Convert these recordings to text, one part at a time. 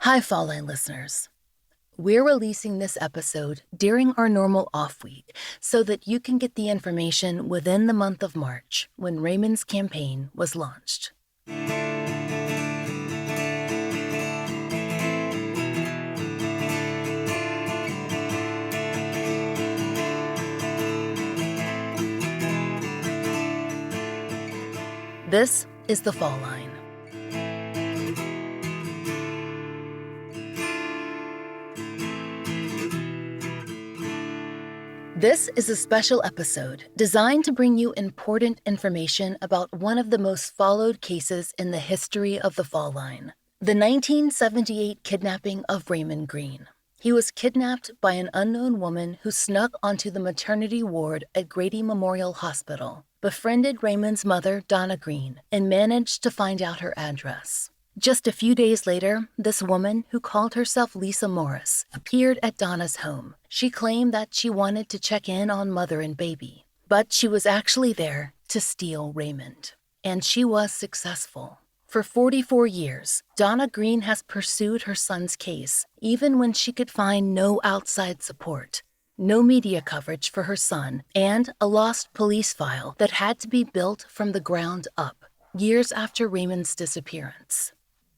Hi, Fall Line listeners. We're releasing this episode during our normal off week so that you can get the information within the month of March when Raymond's campaign was launched. This is the Fall Line. This is a special episode designed to bring you important information about one of the most followed cases in the history of the Fall Line, the 1978 kidnapping of Raymond Green. He was kidnapped by an unknown woman who snuck onto the maternity ward at Grady Memorial Hospital, befriended Raymond's mother, Donna Green, and managed to find out her address. Just a few days later, this woman, who called herself Lisa Morris, appeared at Donna's home. She claimed that she wanted to check in on mother and baby, but she was actually there to steal Raymond. And she was successful. For 44 years, Donna Green has pursued her son's case, even when she could find no outside support, no media coverage for her son, and a lost police file that had to be built from the ground up, years after Raymond's disappearance.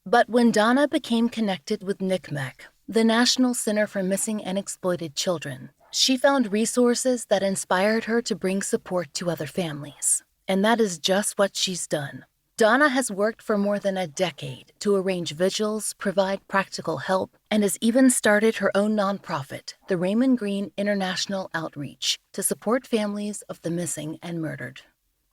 But when Donna became connected with NCMEC, the National Center for Missing and Exploited Children, she found resources that inspired her to bring support to other families. And that is just what she's done. Donna has worked for more than a decade to arrange vigils, provide practical help, and has even started her own nonprofit, the Raymond Green International Outreach, to support families of the missing and murdered.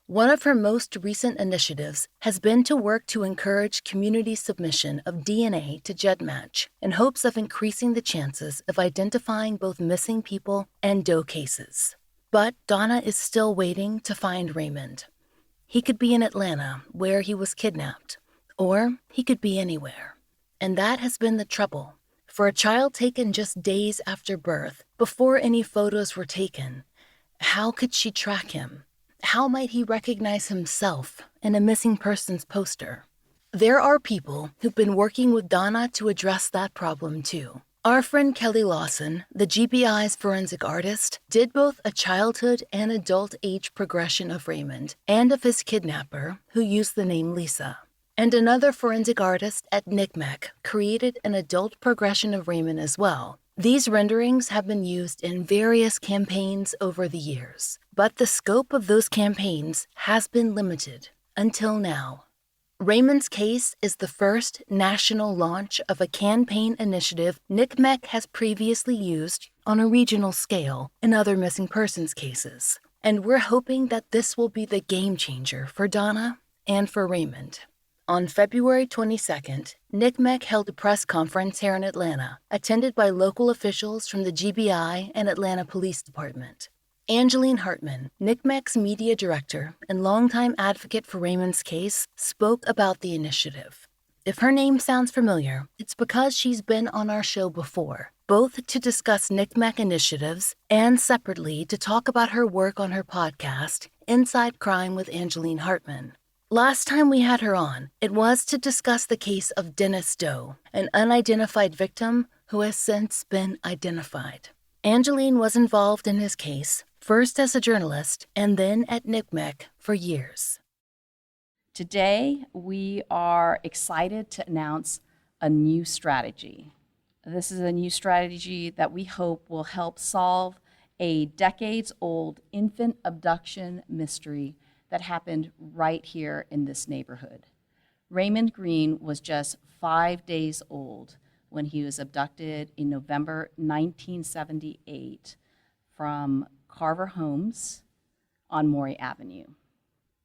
One of her most recent initiatives has been to work to encourage community submission of DNA to GEDmatch in hopes of increasing the chances of identifying both missing people and DOE cases. But Donna is still waiting to find Raymond. He could be in Atlanta, where he was kidnapped, or he could be anywhere. And that has been the trouble. For a child taken just days after birth, before any photos were taken, how could she track him? How might he recognize himself in a missing persons poster? There are people who've been working with Donna to address that problem too. Our friend Kelly Lawson, the GBI's forensic artist, did both a childhood and adult age progression of Raymond and of his kidnapper, who used the name Lisa. And another forensic artist at NCMEC created an adult progression of Raymond as well. These renderings have been used in various campaigns over the years, but the scope of those campaigns has been limited until now. Raymond's case is the first national launch of a campaign initiative NCMEC has previously used on a regional scale in other missing persons cases, and we're hoping that this will be the game changer for Donna and for Raymond. On February 22nd, NCMEC held a press conference here in Atlanta, attended by local officials from the GBI and Atlanta Police Department. Angeline Hartman, NCMEC's media director and longtime advocate for Raymond's case, spoke about the initiative. If her name sounds familiar, it's because she's been on our show before, both to discuss NCMEC initiatives and separately to talk about her work on her podcast, Inside Crime with Angeline Hartman. Last time we had her on, it was to discuss the case of Dennis Doe, an unidentified victim who has since been identified. Angeline was involved in his case, first as a journalist and then at NCMEC for years. Today, we are excited to announce a new strategy. This is a new strategy that we hope will help solve a decades-old infant abduction mystery that happened right here in this neighborhood. Raymond Green was just 5 days old when he was abducted in November 1978 from Carver Homes on Maury Avenue.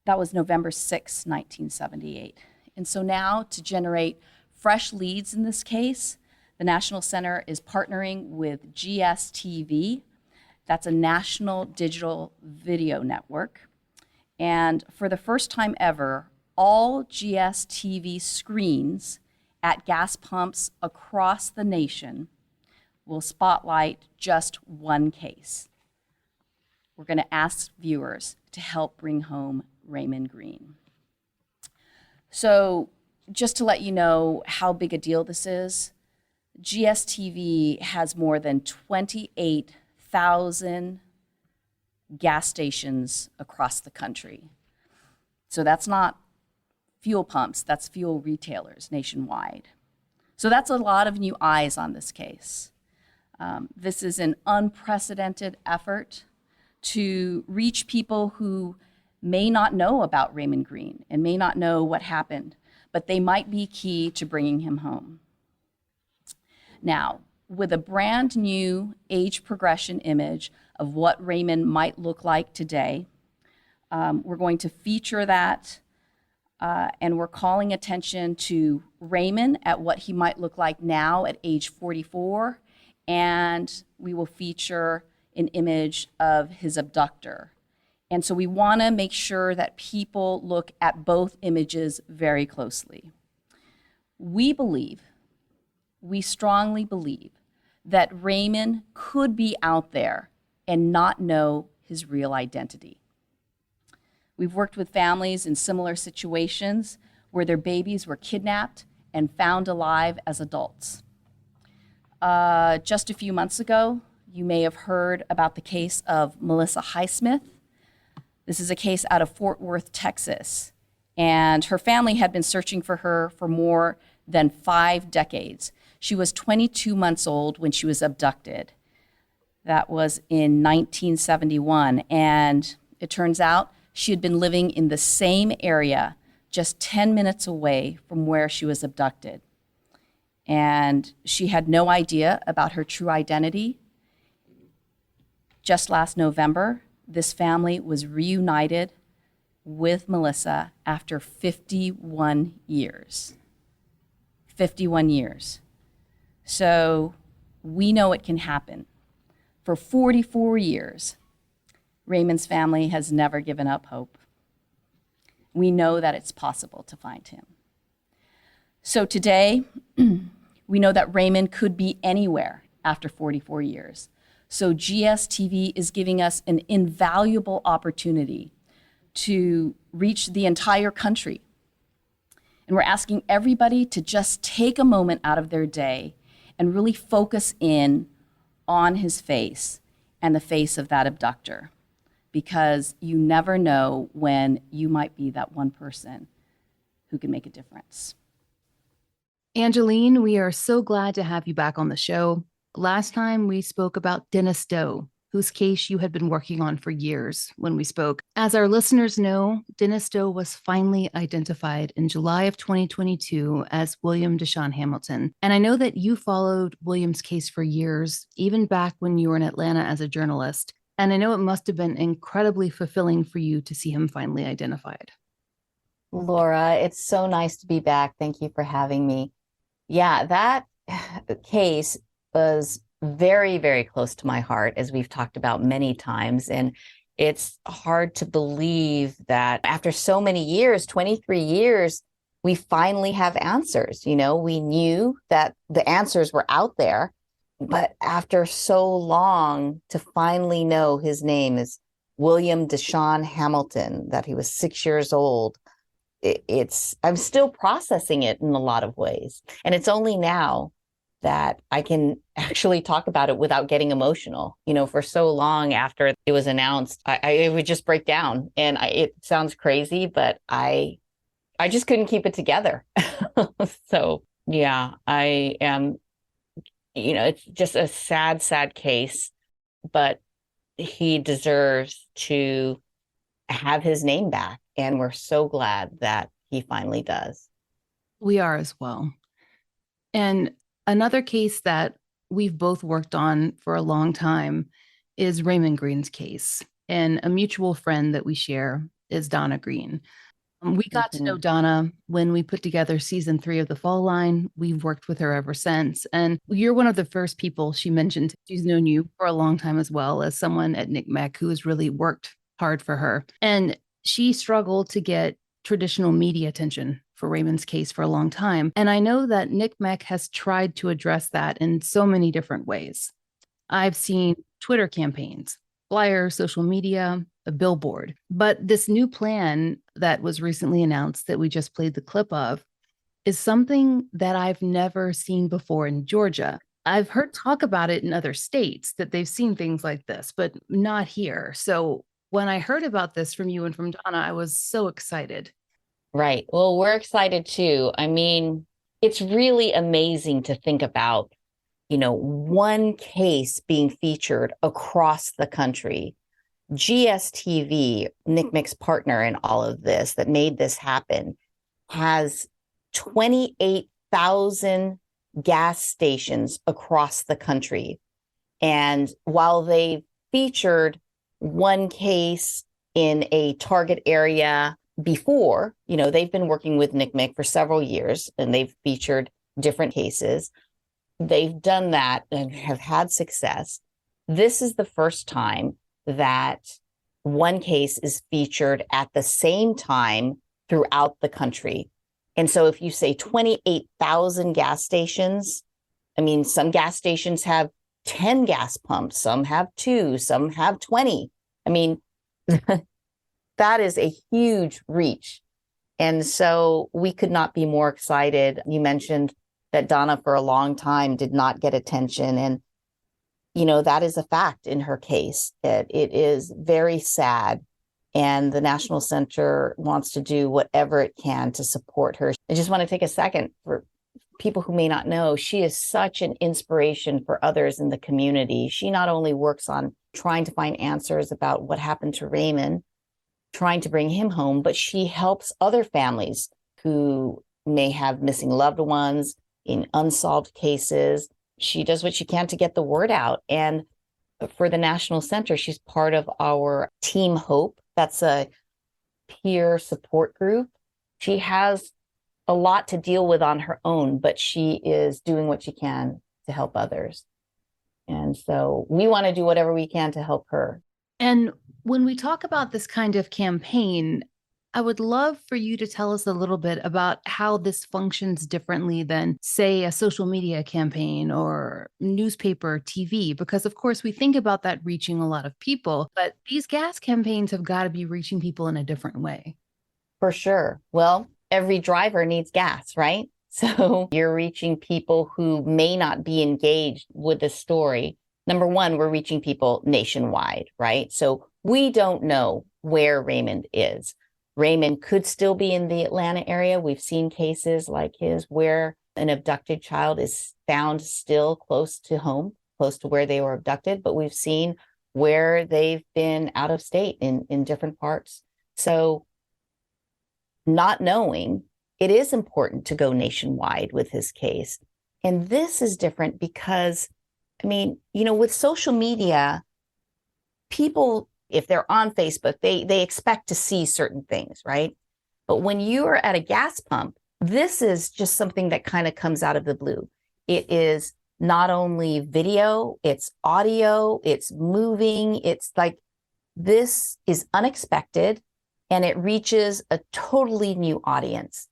That was November 6, 1978. And so now, to generate fresh leads in this case, the National Center is partnering with GSTV. That's a national digital video network. And for the first time ever, all GSTV screens at gas pumps across the nation will spotlight just one case. We're going to ask viewers to help bring home Raymond Green. So just to let you know how big a deal this is, GSTV has more than 28,000 gas stations across the country. So that's not fuel pumps, that's fuel retailers nationwide. So that's a lot of new eyes on this case. This is an unprecedented effort to reach people who may not know about Raymond Green and may not know what happened, but they might be key to bringing him home. Now, with a brand new age progression image of what Raymond might look like today, we're going to feature that, and we're calling attention to Raymond at what he might look like now at age 44, and we will feature an image of his abductor. And so we want to make sure that people look at both images very closely. We strongly believe that Raymond could be out there and not know his real identity. We've worked with families in similar situations where their babies were kidnapped and found alive as adults. Just a few months ago, you may have heard about the case of Melissa Highsmith. This is a case out of Fort Worth, Texas, and her family had been searching for her for more than 5 decades. She was 22 months old when she was abducted. That was in 1971, and it turns out she had been living in the same area just 10 minutes away from where she was abducted. And she had no idea about her true identity. Just last November, this family was reunited with Melissa after 51 years. 51 years. So we know it can happen. For 44 years, Raymond's family has never given up hope. We know that it's possible to find him. So today, we know that Raymond could be anywhere after 44 years. So GSTV is giving us an invaluable opportunity to reach the entire country. And we're asking everybody to just take a moment out of their day and really focus in on his face and the face of that abductor, because you never know when you might be that one person who can make a difference. Angeline, we are so glad to have you back on the show. Last time we spoke about Dennis Doe, whose case you had been working on for years when we spoke. As our listeners know, Dennis Doe was finally identified in July of 2022 as William Deshaun Hamilton. And I know that you followed William's case for years, even back when you were in Atlanta as a journalist. And I know it must have been incredibly fulfilling for you to see him finally identified. Laura, it's so nice to be back. Thank you for having me. Yeah, that case was very, very close to my heart, as we've talked about many times. And it's hard to believe that after so many years, 23 years, we finally have answers. You know, we knew that the answers were out there, but after so long to finally know his name is William Deshaun Hamilton, that he was 6 years old. I'm still processing it in a lot of ways. And it's only now that I can actually talk about it without getting emotional. You know, for so long after it was announced, I would just break down. And it sounds crazy, but I just couldn't keep it together. So yeah, I am, you know, it's just a sad, sad case, but he deserves to have his name back. And we're so glad that he finally does. We are as well. And another case that we've both worked on for a long time is Raymond Green's case. And a mutual friend that we share is Donna Green. We got to know Donna when we put together season 3 of The Fall Line. We've worked with her ever since. And you're one of the first people she mentioned. She's known you for a long time as well, as someone at NCMEC who has really worked hard for her. And she struggled to get traditional media attention for Raymond's case for a long time. And I know that NCMEC has tried to address that in so many different ways. I've seen Twitter campaigns, flyers, social media, a billboard. But this new plan that was recently announced that we just played the clip of is something that I've never seen before in Georgia. I've heard talk about it in other states that they've seen things like this, but not here. So when I heard about this from you and from Donna, I was so excited. Right. Well, we're excited too. I mean, it's really amazing to think about, one case being featured across the country. GSTV, NCMEC's partner in all of this that made this happen, has 28,000 gas stations across the country. And while they featured one case in a target area before, they've been working with NCMEC for several years and they've featured different cases. They've done that and have had success. This is the first time that one case is featured at the same time throughout the country. And so if you say 28,000 gas stations, I mean, some gas stations have 10 gas pumps, some have 2, some have 20. I mean, that is a huge reach. And so we could not be more excited. You mentioned that Donna for a long time did not get attention. And, that is a fact in her case. It is very sad. And the National Center wants to do whatever it can to support her. I just want to take a second for people who may not know, she is such an inspiration for others in the community. She not only works on trying to find answers about what happened to Raymond, trying to bring him home, but she helps other families who may have missing loved ones in unsolved cases. She does what she can to get the word out. And for the National Center, she's part of our Team Hope. That's a peer support group. She has a lot to deal with on her own, but she is doing what she can to help others. And so we want to do whatever we can to help her. And when we talk about this kind of campaign, I would love for you to tell us a little bit about how this functions differently than, say, a social media campaign or newspaper, TV, because of course we think about that reaching a lot of people, but these gas campaigns have got to be reaching people in a different way. For sure. Well, every driver needs gas, right? So you're reaching people who may not be engaged with the story. Number one, we're reaching people nationwide, right? So we don't know where Raymond is. Raymond could still be in the Atlanta area. We've seen cases like his where an abducted child is found still close to home, close to where they were abducted, but we've seen where they've been out of state in different parts. So not knowing, it is important to go nationwide with his case. And this is different because, with social media, people, if they're on Facebook, they expect to see certain things, right? But when you are at a gas pump, this is just something that kind of comes out of the blue. It is not only video, it's audio, it's moving. It's like, this is unexpected and it reaches a totally new audience.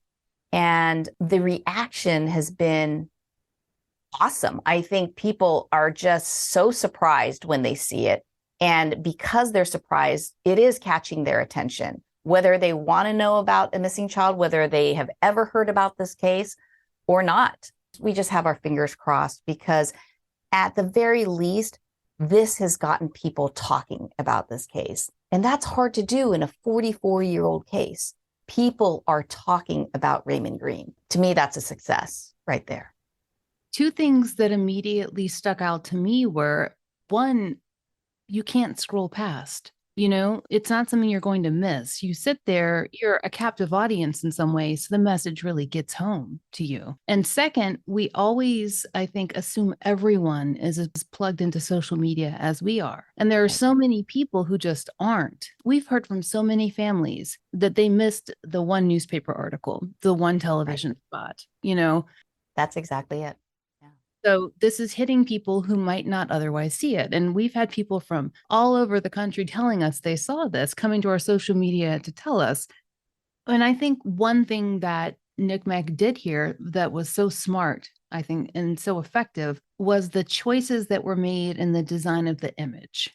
And the reaction has been awesome. I think people are just so surprised when they see it. And because they're surprised, it is catching their attention, whether they want to know about a missing child, whether they have ever heard about this case or not. We just have our fingers crossed because at the very least, this has gotten people talking about this case. And that's hard to do in a 44-year-old case. People are talking about Raymond Green. To me, that's a success right there. Two things that immediately stuck out to me were, one, you can't scroll past. It's not something you're going to miss. You sit there, you're a captive audience in some ways, so the message really gets home to you. And second, we always, I think, assume everyone is as plugged into social media as we are. And there are so many people who just aren't. We've heard from so many families that they missed the one newspaper article, the one television spot, That's exactly it. So this is hitting people who might not otherwise see it. And we've had people from all over the country telling us they saw this, coming to our social media to tell us. And I think one thing that NCMEC did here that was so smart, I think, and so effective was the choices that were made in the design of the image.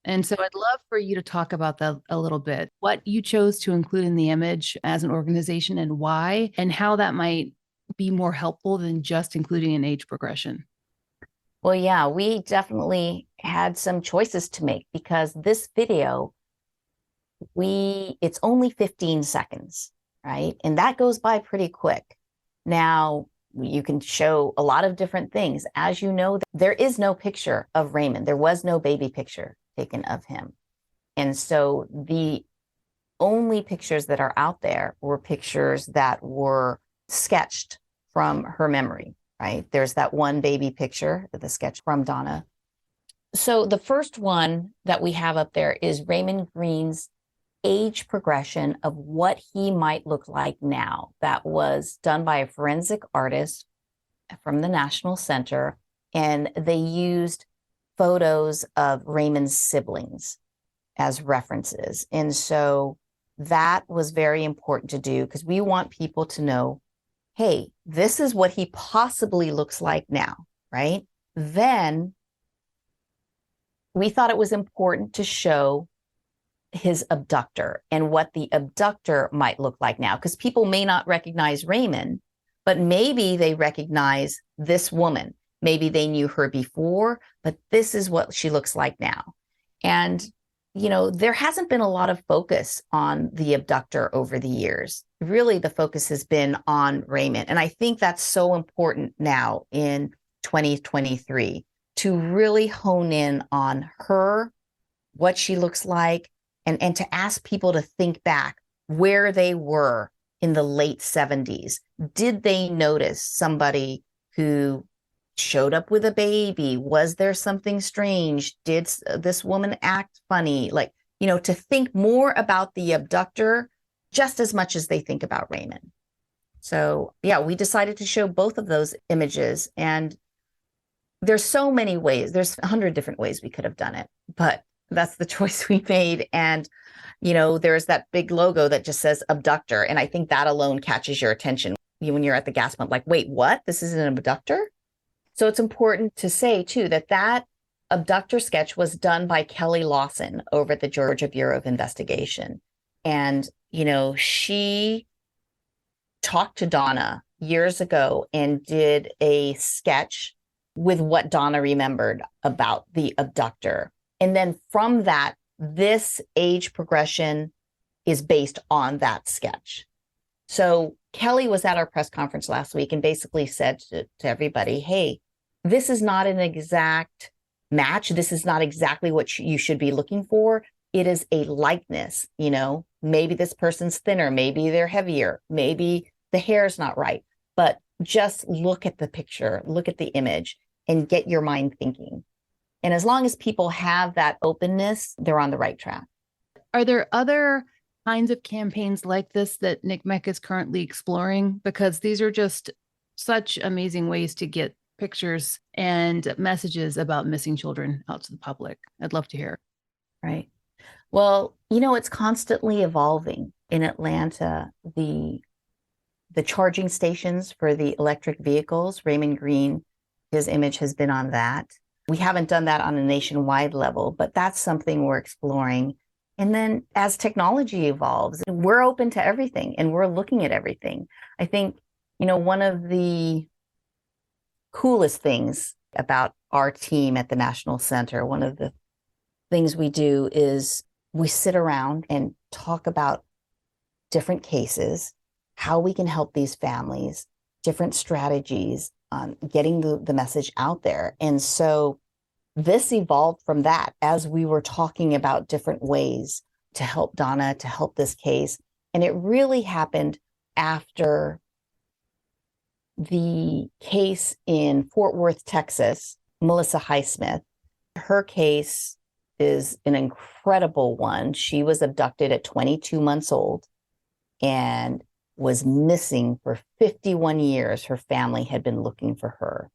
And so I'd love for you to talk about that a little bit, what you chose to include in the image as an organization and why, and how that might be more helpful than just including an age progression? Well, yeah, we definitely had some choices to make because this video, it's only 15 seconds, right? And that goes by pretty quick. Now, you can show a lot of different things. As you know, there is no picture of Raymond. There was no baby picture taken of him. And so the only pictures that are out there were pictures that were sketched from her memory, right? There's that one baby picture, the sketch from Donna. So the first one that we have up there is Raymond Green's age progression of what he might look like now. That was done by a forensic artist from the National Center, and they used photos of Raymond's siblings as references. And so that was very important to do because we want people to know, hey, this is what he possibly looks like now, right? Then we thought it was important to show his abductor and what the abductor might look like now, because people may not recognize Raymond, but maybe they recognize this woman. Maybe they knew her before, but this is what she looks like now. And, you know, there hasn't been a lot of focus on the abductor over the years. Really, the focus has been on Raymond. And I think that's so important now in 2023 to really hone in on her, what she looks like, and to ask people to think back where they were in the late 70s. Did they notice somebody who showed up with a baby? Was there something strange? Did this woman act funny? Like, you know, to think more about the abductor just as much as they think about Raymond. So, yeah, we decided to show both of those images. And there's so many ways. There's 100 different ways we could have done it, but that's the choice we made. And, you know, there's that big logo that just says abductor. And I think that alone catches your attention when you're at the gas pump, like, wait, what? This is an abductor? So it's important to say, too, that that abductor sketch was done by Kelly Lawson over at the Georgia Bureau of Investigation. And, you know, she talked to Donna years ago and did a sketch with what Donna remembered about the abductor. And then from that, this age progression is based on that sketch. So Kelly was at our press conference last week and basically said to everybody, hey, this is not an exact match. This is not exactly what you should be looking for. It is a likeness, you know, maybe this person's thinner, maybe they're heavier, maybe the hair's not right, but just look at the picture, look at the image and get your mind thinking. And as long as people have that openness, they're on the right track. Are there other kinds of campaigns like this that NCMEC is currently exploring? Because these are just such amazing ways to get pictures and messages about missing children out to the public. I'd love to hear. Right. Well, you know, it's constantly evolving. In Atlanta, the charging stations for the electric vehicles, Raymond Green, his image has been on that. We haven't done that on a nationwide level, but that's something we're exploring. And then as technology evolves, we're open to everything and we're looking at everything. I think, you know, one of the coolest things about our team at the National Center, one of the things we do is we sit around and talk about different cases, how we can help these families, different strategies on getting the message out there. And so this evolved from that as we were talking about different ways to help Donna, to help this case. And it really happened after the case in Fort Worth, Texas, Melissa Highsmith. Her case is an incredible one. She was abducted at 22 months old and was missing for 51 years. Her family had been looking for her.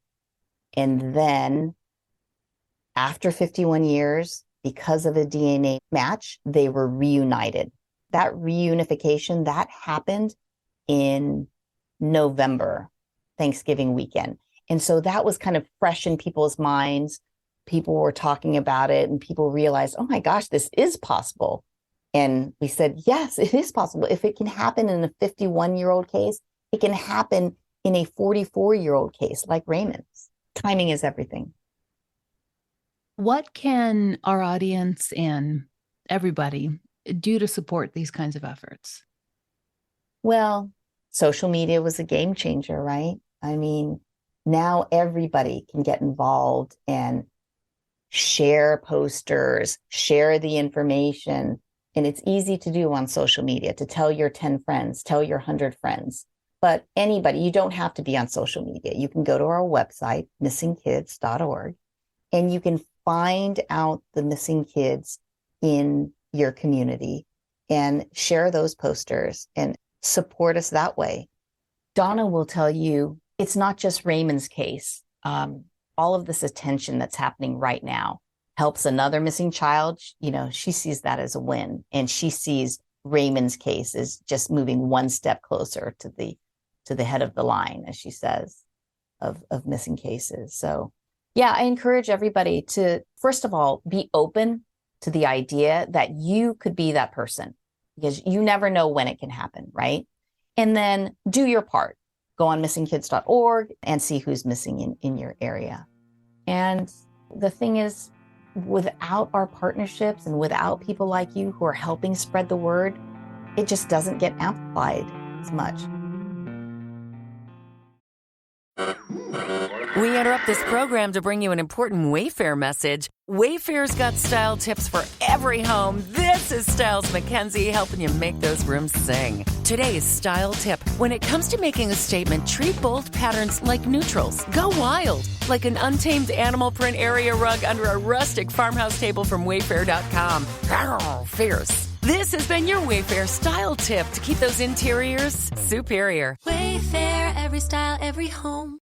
And then after 51 years, because of a DNA match, they were reunited. That reunification, that happened in November, Thanksgiving weekend. And so that was kind of fresh in people's minds. People were talking about it and people realized, oh my gosh, this is possible. And we said, yes, it is possible. If it can happen in a 51-year-old case, it can happen in a 44-year-old case like Raymond's. Timing is everything. What can our audience and everybody do to support these kinds of efforts? Well, social media was a game changer, right? I mean, now everybody can get involved and share posters, share the information. And it's easy to do on social media to tell your 10 friends, tell your 100 friends. But anybody, you don't have to be on social media. You can go to our website, missingkids.org, and you can find out the missing kids in your community and share those posters and support us that way. Donna will tell you it's not just Raymond's case. All of this attention that's happening right now helps another missing child. You know, she sees that as a win, and she sees Raymond's case as just moving one step closer to the head of the line, as she says, of missing cases. So yeah, I encourage everybody to, first of all, be open to the idea that you could be that person, because you never know when it can happen, right? And then do your part. Go on missingkids.org and see who's missing in your area. And the thing is, without our partnerships and without people like you who are helping spread the word, it just doesn't get amplified as much. We interrupt this program to bring you an important Wayfair message. Wayfair's got style tips for every home. This is Styles McKenzie helping you make those rooms sing. Today's style tip: when it comes to making a statement, treat bold patterns like neutrals. Go wild, like an untamed animal print area rug under a rustic farmhouse table from Wayfair.com. Arr, fierce. This has been your Wayfair style tip to keep those interiors superior. Wayfair, every style, every home.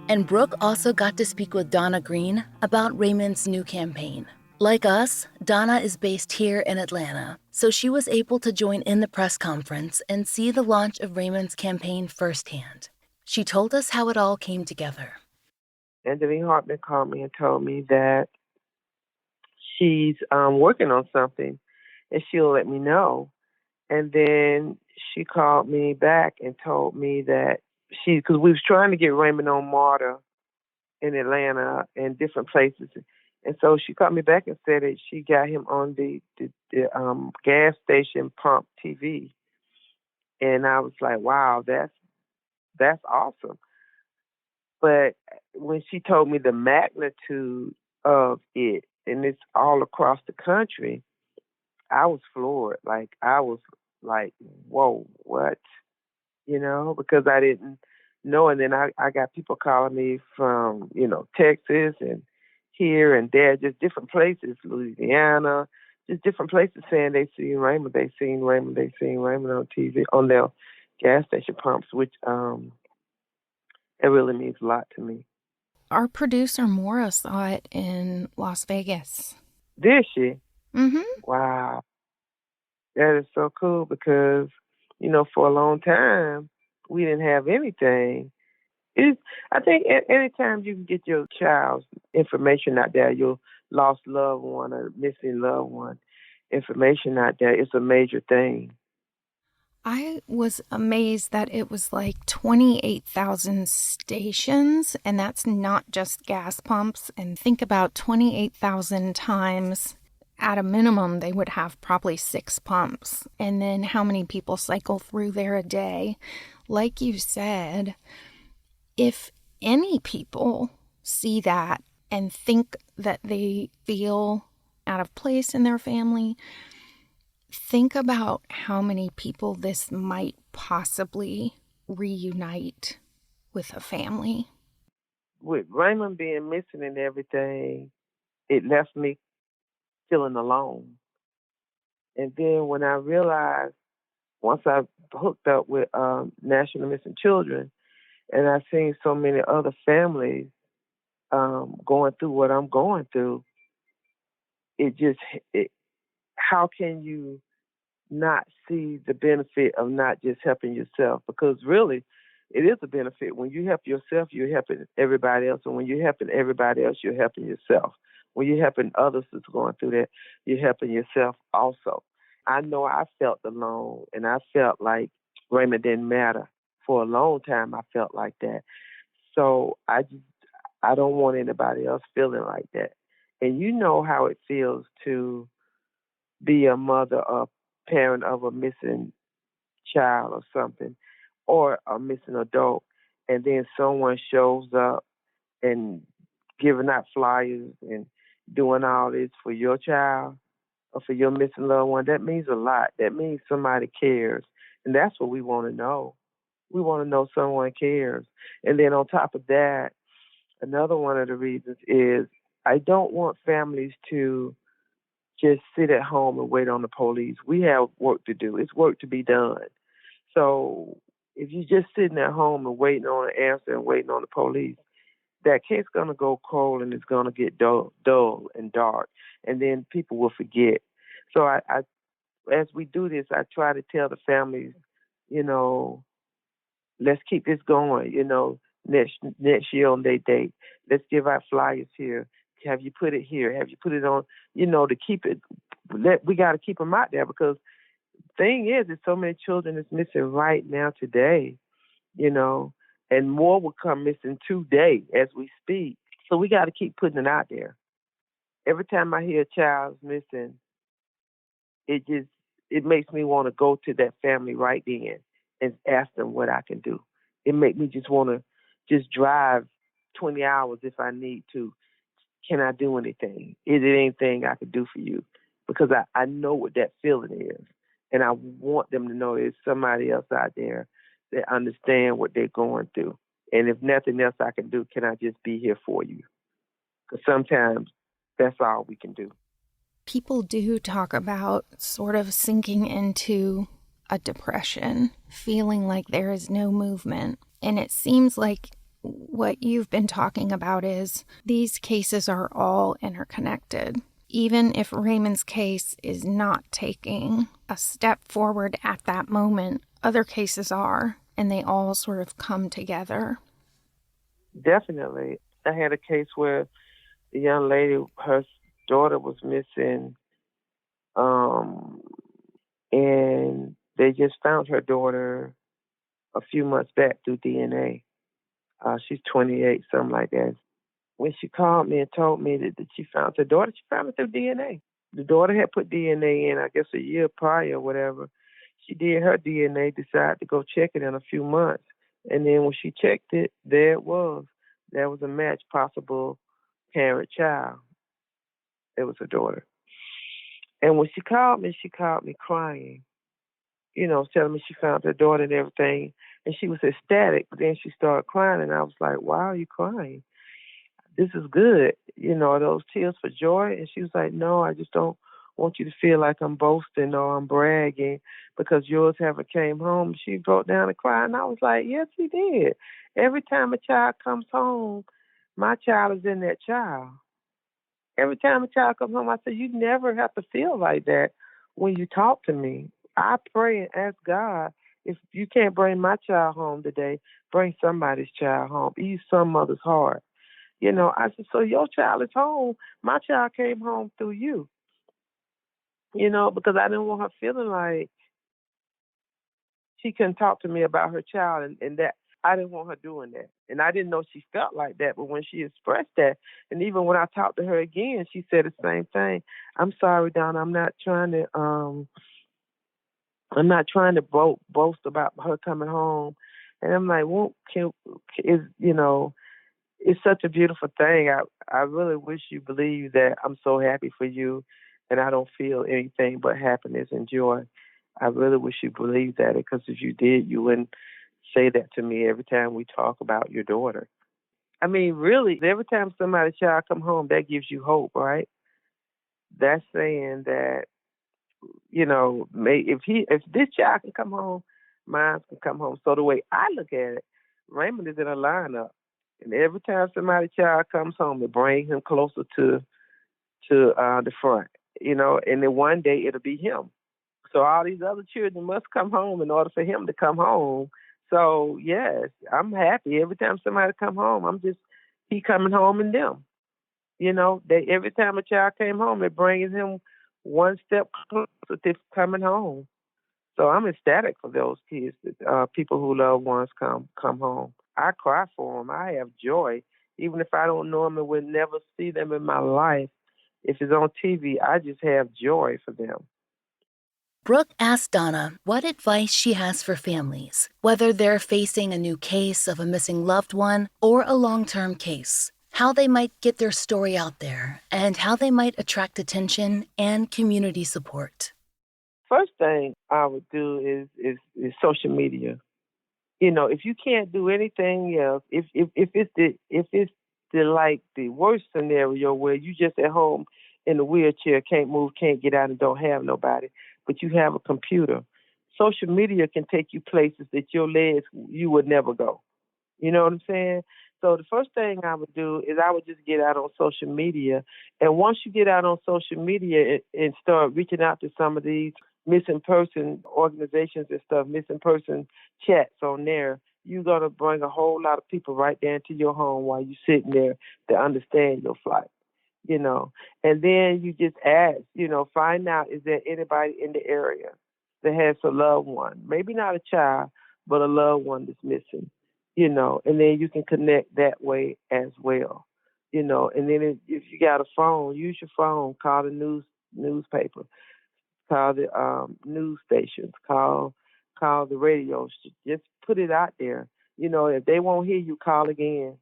And Brooke also got to speak with Donna Green about Raymond's new campaign. Like us, Donna is based here in Atlanta, so she was able to join in the press conference and see the launch of Raymond's campaign firsthand. She told us how it all came together. Angeline Hartman called me and told me that she's working on something and she'll let me know. And then she called me back and told me that because we was trying to get Raymond on MARTA in Atlanta and different places. And so she called me back and said that she got him on the gas station pump TV. And I was like, wow, that's awesome. But when she told me the magnitude of it, and it's all across the country, I was floored. Like, I was like, whoa, what? You know, because I didn't know. And then I got people calling me from, Texas and here and there, just different places, Louisiana, just different places saying they seen Raymond on TV, on their gas station pumps, which it really means a lot to me. Our producer, Maura, saw it in Las Vegas. Did she? Mm-hmm. Wow. That is so cool because, for a long time, we didn't have anything. I think anytime you can get your child's information out there, your lost loved one or missing loved one information out there, it's a major thing. I was amazed that it was like 28,000 stations, and that's not just gas pumps. And think about 28,000 times. At a minimum, they would have probably 6 pumps. And then how many people cycle through there a day? Like you said, if any people see that and think that they feel out of place in their family, think about how many people this might possibly reunite with a family. With Raymond being missing and everything, it left me feeling alone. And then when I realized, once I hooked up with National Missing Children, and I seen so many other families going through what I'm going through, how can you not see the benefit of not just helping yourself? Because really, it is a benefit. When you help yourself, you're helping everybody else. And when you're helping everybody else, you're helping yourself. When you're helping others that's going through that, you're helping yourself also. I know I felt alone, and I felt like Raymond didn't matter. For a long time, I felt like that. So I don't want anybody else feeling like that. And you know how it feels to be a mother or parent of a missing child or something, or a missing adult, and then someone shows up and giving out flyers and doing all this for your child or for your missing loved one. That means a lot. That means somebody cares. And that's what we want to know. We want to know someone cares. And then on top of that, another one of the reasons is I don't want families to just sit at home and wait on the police. We have work to do. It's work to be done. So if you're just sitting at home and waiting on an answer and waiting on the police, that case's going to go cold and it's going to get dull and dark, and then people will forget. So I, as we do this, I try to tell the families, you know, let's keep this going. You know, next year on their date, let's give out flyers here. Have you put it here? Have you put it on? You know, to keep it. We got to keep them out there, because thing is, there's so many children that's missing right now today. You know, and more will come missing today as we speak. So we got to keep putting it out there. Every time I hear a child's missing, it makes me want to go to that family right then and ask them what I can do. It makes me just want to just drive 20 hours if I need to. Can I do anything? Is there anything I can do for you? Because I know what that feeling is. And I want them to know there's somebody else out there that understand what they're going through. And if nothing else I can do, can I just be here for you? Because sometimes that's all we can do. People do talk about sort of sinking into a depression, feeling like there is no movement. And it seems like what you've been talking about is these cases are all interconnected. Even if Raymond's case is not taking a step forward at that moment, other cases are, and they all sort of come together. Definitely. I had a case where the young lady, her daughter was missing, and they just found her daughter a few months back through DNA. She's 28, something like that. When she called me and told me that she found her daughter, she found it through DNA. The daughter had put DNA in, I guess, a year prior or whatever. She did her DNA, decided to go check it in a few months. And then when she checked it, there it was. There was a match, possible parent-child. It was her daughter. And when she called me crying, you know, telling me she found her daughter and everything. And she was ecstatic, but then she started crying, and I was like, why are you crying? This is good. You know, those tears for joy. And she was like, no, I just don't want you to feel like I'm boasting or I'm bragging because yours haven't came home. She broke down and cried, and I was like, yes, he did. Every time a child comes home, my child is in that child. Every time a child comes home, I say, you never have to feel like that when you talk to me. I pray and ask God, if you can't bring my child home today, bring somebody's child home. Ease some mother's heart. You know, I said, so your child is home. My child came home through you. You know, because I didn't want her feeling like she couldn't talk to me about her child, and that I didn't want her doing that. And I didn't know she felt like that, but when she expressed that, and even when I talked to her again, she said the same thing. I'm sorry, Donna, I'm not trying to boast about her coming home. And I'm like, well, it's such a beautiful thing. I really wish you believe that I'm so happy for you and I don't feel anything but happiness and joy. I really wish you believed that, because if you did, you wouldn't say that to me every time we talk about your daughter. I mean, really, every time somebody's child come home, that gives you hope, right? That's saying that, you know, if this child can come home, mine can come home. So the way I look at it, Raymond is in a lineup, and every time somebody's child comes home, it brings him closer to the front, you know. And then one day it'll be him. So all these other children must come home in order for him to come home. So yes, I'm happy every time somebody come home. He coming home in them. You know, every time a child came home, it brings him one step closer to coming home. So I'm ecstatic for those kids, people who loved ones come home. I cry for them. I have joy, even if I don't know them and will never see them in my life. If it's on TV, I just have joy for them. Brooke asked Donna what advice she has for families, whether they're facing a new case of a missing loved one or a long-term case, how they might get their story out there, and how they might attract attention and community support. First thing I would do is social media. If you can't do anything else, if it's the like the worst scenario where you just at home in a wheelchair, can't move, can't get out, and don't have nobody, but you have a computer, social media can take you places that your legs you would never go. You know what I'm saying? So the first thing I would do is I would just get out on social media. And once you get out on social media and start reaching out to some of these missing person organizations and stuff, missing person chats on there, you're going to bring a whole lot of people right down to your home while you're sitting there to understand your plight. And then you just ask, find out, is there anybody in the area that has a loved one, maybe not a child, but a loved one that's missing, and then you can connect that way as well, and then if you got a phone, use your phone, call the newspaper, call the news stations, call the radio, just put it out there. If they won't hear you, call again.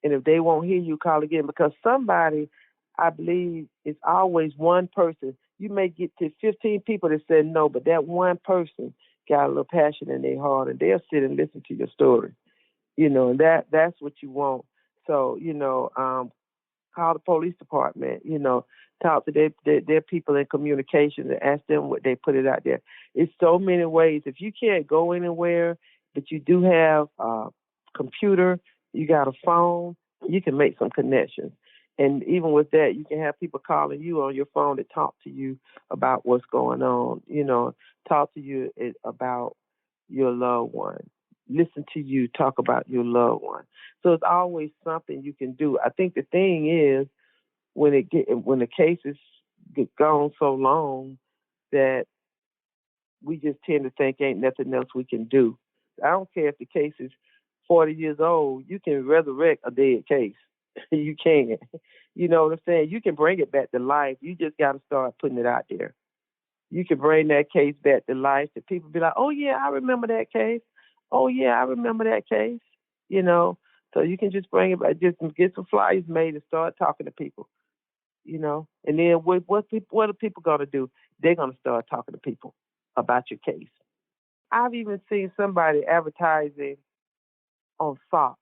And if they won't hear you, call again, because somebody, I believe, is always one person. You may get to 15 people that said no, but that one person got a little passion in their heart, and they'll sit and listen to your story. And that's what you want. So, call the police department, talk to their people in communication and ask them what they put it out there. It's so many ways. If you can't go anywhere, but you do have a computer, you got a phone, you can make some connections. And even with that, you can have people calling you on your phone to talk to you about what's going on, talk to you about your loved one. Listen to you talk about your loved one. So it's always something you can do. I think the thing is when the cases get gone so long that we just tend to think ain't nothing else we can do. I don't care if the case is 40 years old, you can resurrect a dead case. You can. You know what I'm saying? You can bring it back to life. You just got to start putting it out there. You can bring that case back to life that people be like, oh, yeah, I remember that case. Oh, yeah, I remember that case. So you can just bring it back, just get some flyers made and start talking to people, And then what are people going to do? They're going to start talking to people about your case. I've even seen somebody advertising on socks,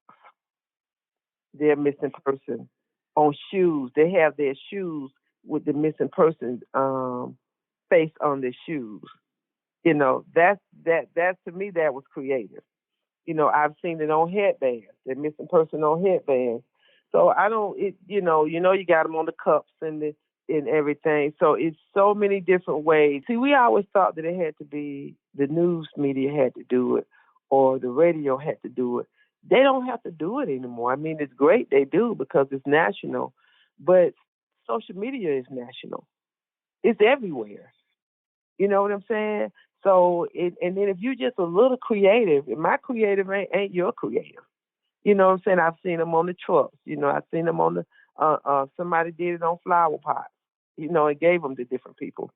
their missing person, on shoes. They have their shoes with the missing person face on their shoes. That to me, that was creative. I've seen it on headbands, the missing person on headbands. So you got them on the cups and everything. So it's so many different ways. See, we always thought that it had to be the news media had to do it or the radio had to do it. They don't have to do it anymore. I mean, it's great they do because it's national, but social media is national. It's everywhere. You know what I'm saying? So, and then if you're just a little creative, and my creative ain't your creative. You know what I'm saying? I've seen them on the trucks. I've seen them on the, somebody did it on flower pots, and gave them to different people.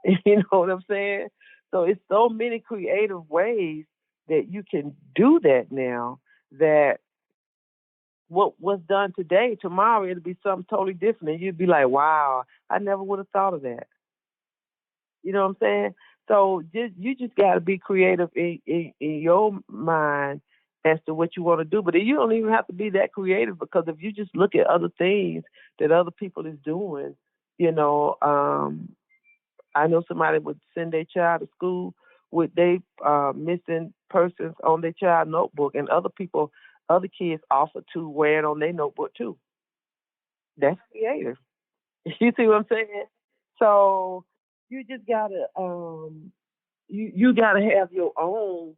You know what I'm saying? So it's so many creative ways that you can do that now that what's done today, tomorrow, it'll be something totally different. And you'd be like, wow, I never would have thought of that. You know what I'm saying? So you just got to be creative in your mind as to what you want to do. But you don't even have to be that creative because if you just look at other things that other people is doing, I know somebody would send their child to school with they missing persons on their child notebook, and other kids offer to wear it on their notebook too. That's creative. You see what I'm saying? So you just gotta you gotta have your own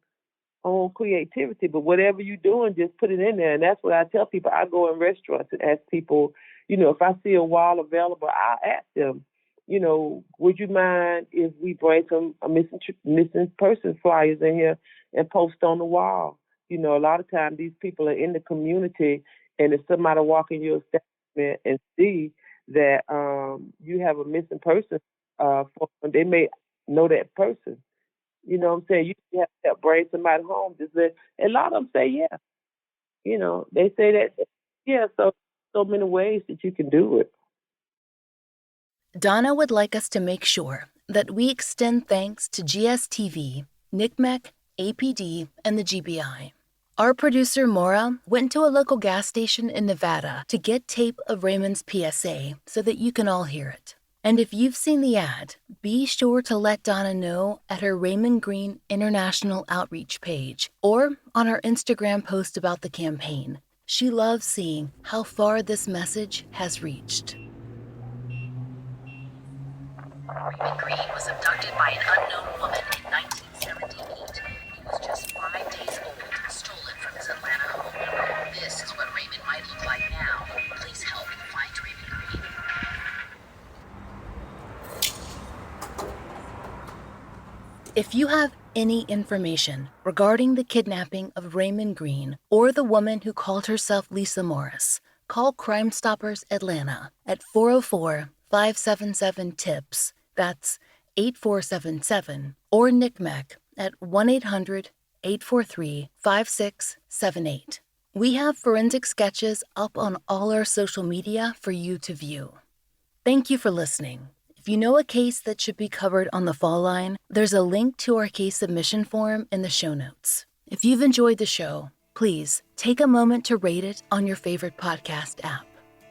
creativity, but whatever you're doing, just put it in there. And that's what I tell people. I go in restaurants and ask people, if I see a wall available, I'll ask them, would you mind if we bring some missing person flyers in here and post on the wall? A lot of times these people are in the community, and if somebody walk in your establishment and see that you have a missing person, they may know that person. You know what I'm saying? You have to bring somebody home. A lot of them say, yeah. They say that, yeah, so many ways that you can do it. Donna would like us to make sure that we extend thanks to GSTV, NCMEC, APD, and the GBI. Our producer, Maura, went to a local gas station in Nevada to get tape of Raymond's PSA so that you can all hear it. And if you've seen the ad, be sure to let Donna know at her Raymond Green International Outreach page or on her Instagram post about the campaign. She loves seeing how far this message has reached. Raymond Green was abducted by an unknown woman in 1978. He was just 5 days old, stolen from his Atlanta home. This is what Raymond might look like now. Please help find Raymond Green. If you have any information regarding the kidnapping of Raymond Green or the woman who called herself Lisa Morris, call Crime Stoppers Atlanta at 404-577-TIPS. That's 8477, or NCMEC at 1-800-843-5678. We have forensic sketches up on all our social media for you to view. Thank you for listening. If you know a case that should be covered on the Fall Line, there's a link to our case submission form in the show notes. If you've enjoyed the show, please take a moment to rate it on your favorite podcast app.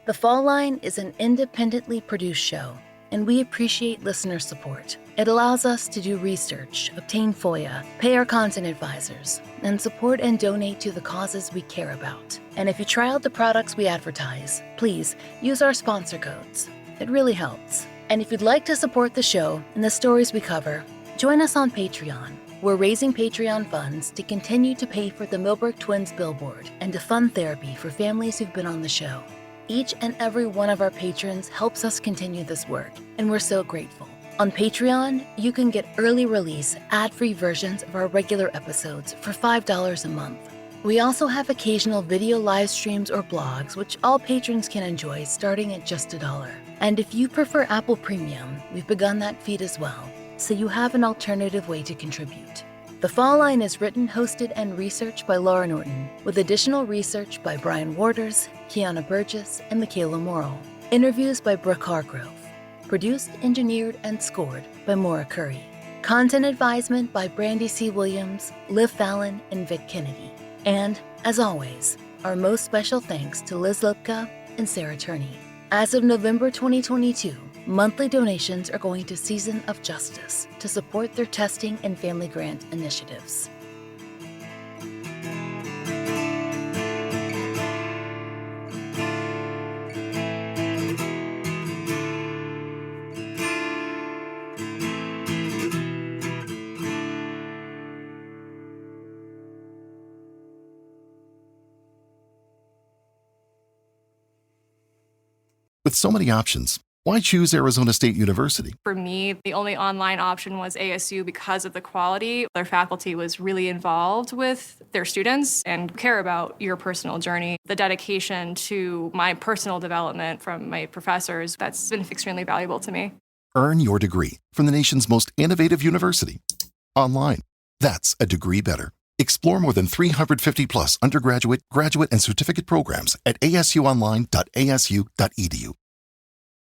The Fall Line is an independently produced show, and we appreciate listener support. It allows us to do research, obtain FOIA, pay our content advisors, and support and donate to the causes we care about. And if you try out the products we advertise, please use our sponsor codes. It really helps. And if you'd like to support the show and the stories we cover, join us on Patreon. We're raising Patreon funds to continue to pay for the Milberg Twins billboard and to fund therapy for families who've been on the show. Each and every one of our patrons helps us continue this work, and we're so grateful. On Patreon, you can get early release, ad-free versions of our regular episodes for $5 a month. We also have occasional video live streams or blogs, which all patrons can enjoy starting at just $1. And if you prefer Apple Premium, we've begun that feed as well, so you have an alternative way to contribute. The Fall Line is written, hosted, and researched by Laura Norton, with additional research by Brian Waters, Kiana Burgess, and Michaela Morrill. Interviews by Brooke Hargrove. Produced, engineered, and scored by Maura Curry. Content advisement by Brandy C. Williams, Liv Fallon, and Vic Kennedy. And, as always, our most special thanks to Liz Lipka and Sarah Turney. As of November 2022, monthly donations are going to Season of Justice to support their testing and family grant initiatives. With so many options, why choose Arizona State University? For me, the only online option was ASU because of the quality. Their faculty was really involved with their students and care about your personal journey. The dedication to my personal development from my professors, that's been extremely valuable to me. Earn your degree from the nation's most innovative university. Online. That's a degree better. Explore more than 350 plus undergraduate, graduate, and certificate programs at asuonline.asu.edu.